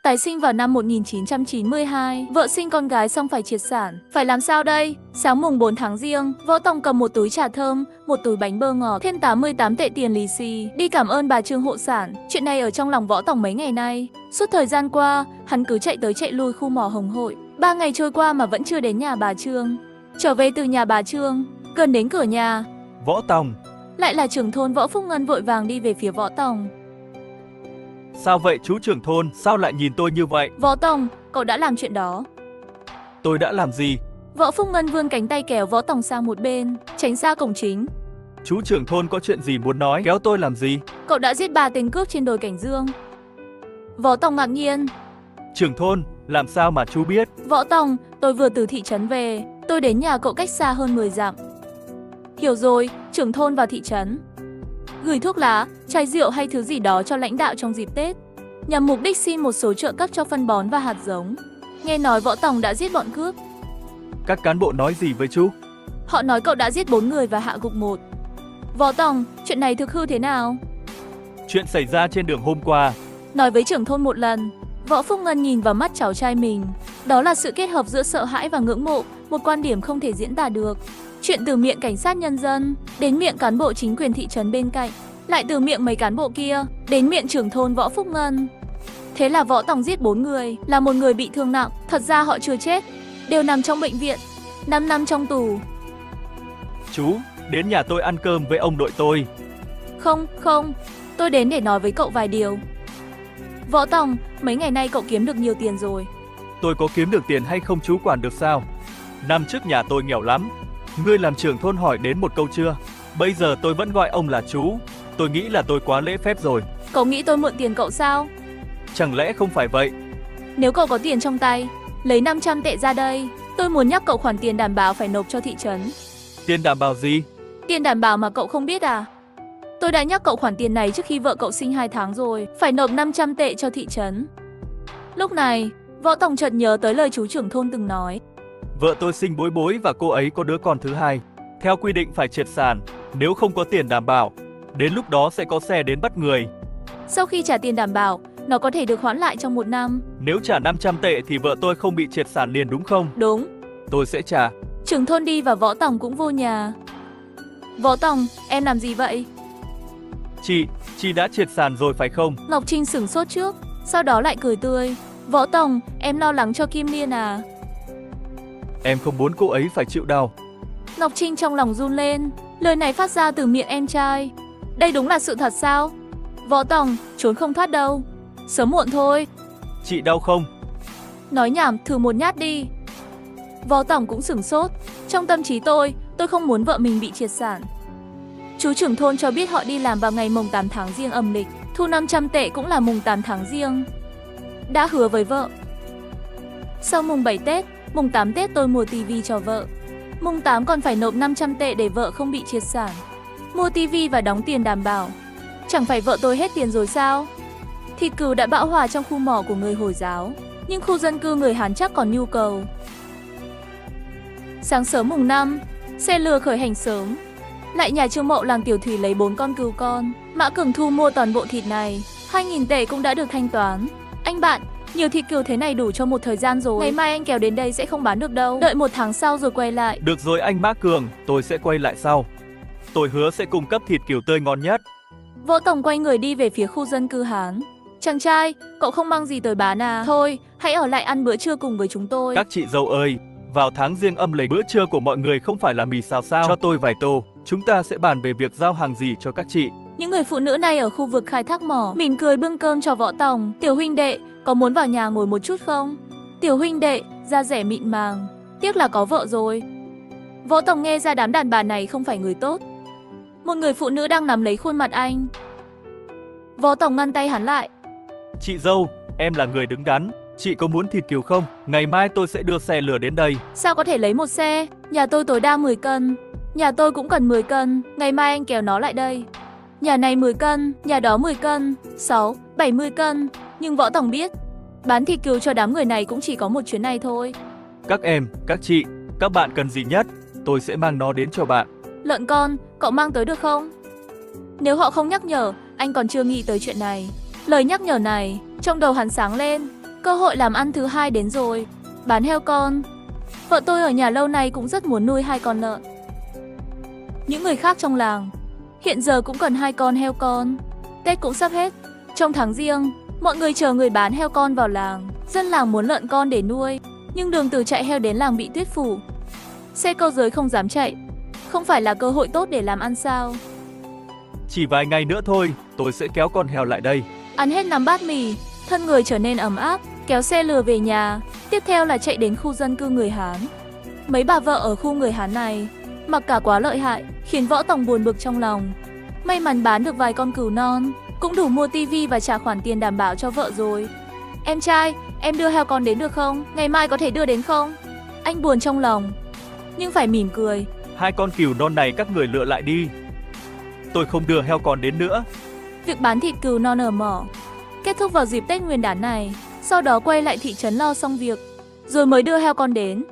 Tái sinh vào năm 1992, vợ sinh con gái xong phải triệt sản. Phải làm sao đây? Sáng mùng 4 tháng Giêng, Võ Tòng cầm một túi trà thơm, một túi bánh bơ ngọt, thêm 88 tệ tiền lì xì, đi cảm ơn bà Trương hộ sản. Chuyện này ở trong lòng Võ Tòng mấy ngày nay. Suốt thời gian qua, hắn cứ chạy tới chạy lui khu mỏ Hồng Hội. 3 ngày trôi qua mà vẫn chưa đến nhà bà Trương. Trở về từ nhà bà Trương, gần đến cửa nhà, Võ Tòng, lại là trưởng thôn Võ Phúc Ngân vội vàng đi về phía Võ Tòng. sao vậy chú trưởng thôn, sao lại nhìn tôi như vậy? Võ Tòng, cậu đã làm chuyện đó. Tôi đã làm gì? Võ Phúc Ngân vươn cánh tay kéo Võ Tòng sang một bên, tránh xa cổng chính. Chú trưởng thôn có chuyện gì muốn nói, kéo tôi làm gì? Cậu đã giết 3 tên cướp trên đồi Cảnh Dương. Võ Tòng ngạc nhiên. Trưởng thôn, làm sao mà chú biết? Võ Tòng, tôi vừa từ thị trấn về, tôi đến nhà cậu cách xa hơn 10 dặm. Hiểu rồi, trưởng thôn vào thị trấn, gửi thuốc lá, chai rượu hay thứ gì đó cho lãnh đạo trong dịp Tết, nhằm mục đích xin một số trợ cấp cho phân bón và hạt giống. Nghe nói Võ Tòng đã giết bọn cướp. Các cán bộ nói gì với chú? Họ nói cậu đã giết 4 người và hạ gục 1. Võ Tòng, chuyện này thực hư thế nào? Chuyện xảy ra trên đường hôm qua. Nói với trưởng thôn một lần. Võ Phúc Ngân nhìn vào mắt cháu trai mình. Đó là sự kết hợp giữa sợ hãi và ngưỡng mộ, một quan điểm không thể diễn tả được. Chuyện từ miệng cảnh sát nhân dân, đến miệng cán bộ chính quyền thị trấn bên cạnh, lại từ miệng mấy cán bộ kia, đến miệng trưởng thôn Võ Phúc Ngân. Thế là Võ Tòng giết 4 người, là một người bị thương nặng. Thật ra họ chưa chết, đều nằm trong bệnh viện, 5 năm trong tù. Chú, đến nhà tôi ăn cơm với ông nội tôi. Không, tôi đến để nói với cậu vài điều. Võ Tòng, mấy ngày nay cậu kiếm được nhiều tiền rồi. Tôi có kiếm được tiền hay không chú quản được sao? Năm trước nhà tôi nghèo lắm. Ngươi làm trưởng thôn hỏi đến một câu chưa? Bây giờ tôi vẫn gọi ông là chú. Tôi nghĩ là tôi quá lễ phép rồi. Cậu nghĩ tôi mượn tiền cậu sao? Chẳng lẽ không phải vậy? Nếu cậu có tiền trong tay, lấy 500 tệ ra đây. Tôi muốn nhắc cậu khoản tiền đảm bảo phải nộp cho thị trấn. Tiền đảm bảo gì? Tiền đảm bảo mà cậu không biết à? Tôi đã nhắc cậu khoản tiền này trước khi vợ cậu sinh 2 tháng rồi. Phải nộp 500 tệ cho thị trấn. Lúc này, Võ Tòng chợt nhớ tới lời chú trưởng thôn từng nói. Vợ tôi sinh Bối Bối và cô ấy có đứa con thứ hai. Theo quy định phải triệt sản, nếu không có tiền đảm bảo, đến lúc đó sẽ có xe đến bắt người. Sau khi trả tiền đảm bảo, nó có thể được hoãn lại trong 1 năm. Nếu trả 500 tệ thì vợ tôi không bị triệt sản liền đúng không? Đúng. Tôi sẽ trả. Trưởng thôn đi và Võ Tòng cũng vô nhà. Võ Tòng, em làm gì vậy? Chị đã triệt sản rồi phải không? Ngọc Trinh sửng sốt trước, sau đó lại cười tươi. Võ Tòng, em lo lắng cho Kim Liên à? Em không muốn cô ấy phải chịu đau. Ngọc Trinh trong lòng run lên, lời này phát ra từ miệng em trai. Đây đúng là sự thật sao? Võ Tòng, trốn không thoát đâu. Sớm muộn thôi. Chị đau không? Nói nhảm, thử một nhát đi. Võ Tòng cũng sửng sốt. Trong tâm trí tôi không muốn vợ mình bị triệt sản. Chú trưởng thôn cho biết họ đi làm vào ngày mùng 8 tháng Giêng âm lịch, thu 500 tệ cũng là mùng 8 tháng Giêng. Đã hứa với vợ. Sau mùng 7 Tết, mùng 8 Tết tôi mua tivi cho vợ. Mùng 8 còn phải nộp 500 tệ để vợ không bị triệt sản. Mua tivi và đóng tiền đảm bảo. Chẳng phải vợ tôi hết tiền rồi sao? Thịt cừu đã bão hòa trong khu mỏ của người Hồi giáo, nhưng khu dân cư người Hán chắc còn nhu cầu. Sáng sớm mùng 5, xe lừa khởi hành sớm. Lại nhà Trương Mậu làng Tiểu Thủy lấy 4 con cừu con. Mã Cường thu mua toàn bộ thịt này. 2.000 tệ cũng đã được thanh toán. Anh bạn, nhiều thịt cừu thế này đủ cho một thời gian rồi. Ngày mai anh kéo đến đây sẽ không bán được đâu. Đợi 1 tháng sau rồi quay lại. Được rồi anh Mã Cường, tôi sẽ quay lại sau. Tôi hứa sẽ cung cấp thịt cừu tươi ngon nhất. Võ Tòng quay người đi về phía khu dân cư Hán. Chàng trai, cậu không mang gì tới bán à? Thôi, hãy ở lại ăn bữa trưa cùng với chúng tôi. Các chị dâu ơi, vào tháng Giêng âm lịch bữa trưa của mọi người không phải là mì xào sao? Cho tôi vài tô, chúng ta sẽ bàn về việc giao hàng gì cho các chị. Những người phụ nữ này ở khu vực khai thác mỏ mỉm cười bưng cơm cho Võ Tòng. Tiểu huynh đệ, có muốn vào nhà ngồi một chút không? Tiểu huynh đệ, da rẻ mịn màng, tiếc là có vợ rồi. Võ Tòng nghe ra đám đàn bà này không phải người tốt. Một người phụ nữ đang nắm lấy khuôn mặt anh. Võ Tòng ngăn tay hắn lại. Chị dâu, em là người đứng đắn. Chị có muốn thịt cừu không? Ngày mai tôi sẽ đưa xe lửa đến đây. Sao có thể lấy một xe? Nhà tôi tối đa 10 cân. Nhà tôi cũng cần 10 cân. Ngày mai anh kéo nó lại đây. Nhà này 10 cân, nhà đó 10 cân, 6, 70 cân. Nhưng Võ Tòng biết, bán thịt cừu cho đám người này cũng chỉ có một chuyến này thôi. Các em, các chị, các bạn cần gì nhất? Tôi sẽ mang nó đến cho bạn. Lợn con, cậu mang tới được không? Nếu họ không nhắc nhở, anh còn chưa nghĩ tới chuyện này. Lời nhắc nhở này, trong đầu hắn sáng lên. Cơ hội làm ăn thứ hai đến rồi, bán heo con. Vợ tôi ở nhà lâu nay cũng rất muốn nuôi 2 con lợn. Những người khác trong làng hiện giờ cũng cần 2 con heo con. Tết cũng sắp hết. Trong tháng Giêng, mọi người chờ người bán heo con vào làng. Dân làng muốn lợn con để nuôi, nhưng đường từ chạy heo đến làng bị tuyết phủ. Xe cơ giới không dám chạy. Không phải là cơ hội tốt để làm ăn sao? Chỉ vài ngày nữa thôi, tôi sẽ kéo con heo lại đây. Ăn hết 5 bát mì, thân người trở nên ấm áp, kéo xe lừa về nhà. Tiếp theo là chạy đến khu dân cư người Hán. Mấy bà vợ ở khu người Hán này mặc cả quá lợi hại, khiến Võ Tòng buồn bực trong lòng. May mắn bán được vài con cừu non, cũng đủ mua tivi và trả khoản tiền đảm bảo cho vợ rồi. Em trai, em đưa heo con đến được không? Ngày mai có thể đưa đến không? Anh buồn trong lòng, nhưng phải mỉm cười. 2 con cừu non này các người lựa lại đi. Tôi không đưa heo con đến nữa. Việc bán thịt cừu non ở mỏ kết thúc vào dịp Tết Nguyên đán này. Sau đó quay lại thị trấn lo xong việc, rồi mới đưa heo con đến.